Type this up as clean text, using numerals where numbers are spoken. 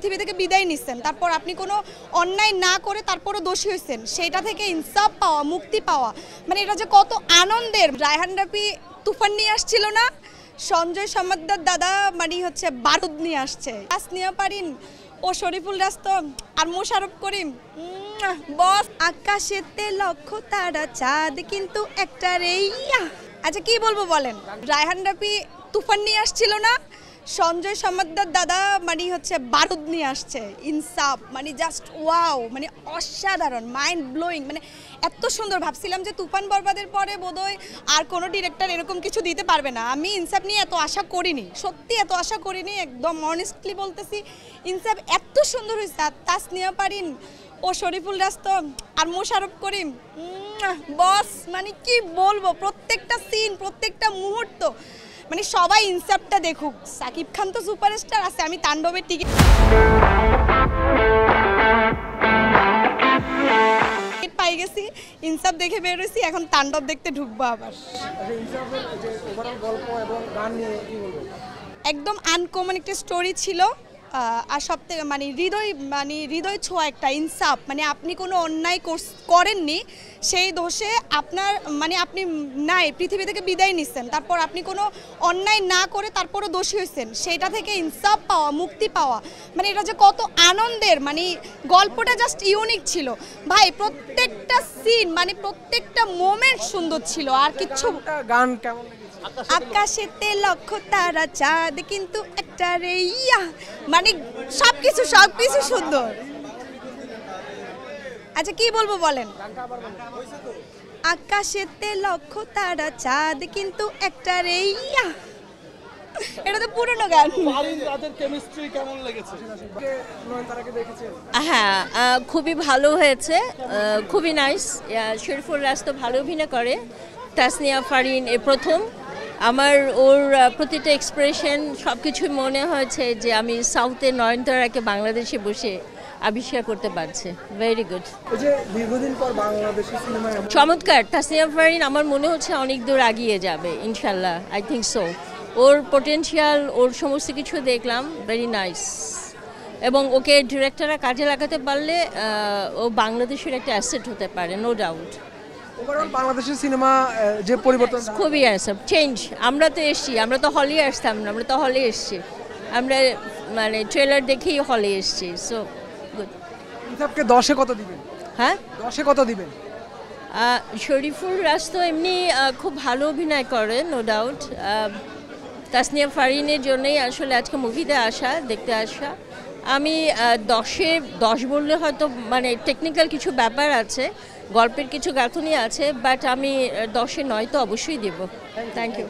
পৃথিবী থেকে বিদায় নিচ্ছেন, তারপর আপনি কোনো অন্যায় না করে তারপরও দোষী হয়েছেন, সেটা থেকে ইনসাফ পাওয়া, মুক্তি পাওয়া, মানে এটা যে কত আনন্দের। রায়হান রাফি তুফান নিয়ে আসছিল না, সঞ্জয় সমাদ্দার দাদা মানে হচ্ছে বারুদ নিয়ে আসছে। তাসনিয়া পারিন ও শরীফুল রাস্তো আর মোশাররফ করিম, বস। আকাশেতে লক্ষ তারা, চাঁদ কিন্তু একটা রেই। আচ্ছা কি বলবো বলেন, রায়হান রাফি তুফান নিয়ে আসছিল না, সঞ্জয় সমাদ্দার দাদা মানে হচ্ছে বারুদ নিয়ে আসছে। ইনসাফ মানে জাস্ট ওয়াও, মানে অসাধারণ, মাইন্ড ব্লোয়িং, মানে এত সুন্দর। ভাবছিলাম যে তুফান বরবাদের পরে বোধহয় আর কোনো ডিরেক্টর এরকম কিছু দিতে পারবে না। আমি ইনসাফ নিয়ে এত আশা করিনি, সত্যি এত আশা করিনি, একদম অনেস্টলি বলতেছি। ইনসাফ এত সুন্দর হয়েছে। আর তাসনিয়া পারিন ও শরীফুল রাস্তো আর মোশাররফ করিম, বস। মানে কি বলবো, প্রত্যেকটা সিন, প্রত্যেকটা মুহূর্ত, মানে সবাই ইনসাফটা দেখুক। সাকিব খান তো সুপারস্টার আছে, আমি তাণ্ডবের টিকিট পাই গেছি, ইনসাফ দেখে বের হয়েছি, এখন তাণ্ডব দেখতে ঢুকবো আবার। একদম আনকমন একটা স্টোরি ছিল, আর সব থেকে মানে হৃদয় ছোঁয়া একটা ইনসাফ। মানে আপনি কোনো অন্যায় করেননি, সেই দোষে আপনার মানে আপনি নাই পৃথিবী থেকে বিদায় নিচ্ছেন, তারপর আপনি কোনো অন্যায় না করে তারপরও দোষী হয়েছেন, সেইটা থেকে ইনসাফ পাওয়া, মুক্তি পাওয়া, মানে এটা যে কত আনন্দের। মানে গল্পটা জাস্ট ইউনিক ছিল ভাই, প্রত্যেকটা সিন মানে প্রত্যেকটা মোমেন্ট সুন্দর ছিল। আর কিচ্ছু, গান কেমন আকাশেতে লক্ষ তারা, চাঁদ কিন্তু একটা রেইয়া, মানে সবকিছু সুন্দর। আচ্ছা কি বলবো বলেন, আকাশেতে লক্ষ তারা, চাঁদ কিন্তু একটা রেইয়া, এটা তো পুরনো গান। হ্যাঁ, খুবই ভালো হয়েছে, খুবই নাইস। শরীফুল রাস্তো ভালো অভিনয় করে। তাসনিয়া ফারিন প্রথম, আমার ওর প্রতিটা এক্সপ্রেশন সব কিছুই মনে হয়েছে যে আমি সাউথে নয়নতারাকে বাংলাদেশে বসে আবিষ্কার করতে পারছে। ভেরি গুড, দীর্ঘদিন পর বাংলাদেশি সিনেমায় চমৎকার। তাসনিয়া ফারিন আমার মনে হচ্ছে অনেক দূর এগিয়ে যাবে ইনশাল্লাহ, আই থিঙ্ক সো। ওর পটেনশিয়াল, ওর সমস্ত কিছু দেখলাম, ভেরি নাইস। এবং ওকে ডিরেক্টররা কাজে লাগাতে পারলে ও বাংলাদেশের একটা অ্যাসেট হতে পারে, নো ডাউট। বাংলাদেশের সিনেমা যে পরিবর্তন, খুবই চেঞ্জ। আমরা তো এসছি, আমরা তো হলে আসতাম না, আমরা তো হলে এসছি, আমরা মানে ট্রেলার দেখেই হলে এসছি। So good. ইনসাফকে 10-এ কত দিবেন? হ্যাঁ, 10-এ কত দিবেন? শরীফুল রাস্তো এমনি খুব ভালো অভিনয় করে, নো ডাউট। তাসনিয়া ফারিনের জন্যই আসলে আজকে মুভিতে আসা, দেখতে আসা। আমি 10-এ 10 বললে হয়তো মানে টেকনিক্যাল কিছু ব্যাপার আছে, গল্পের কিছু গাঁথুনি আছে, বাট আমি 10-এ 9 তো অবশ্যই দেব। Thank you.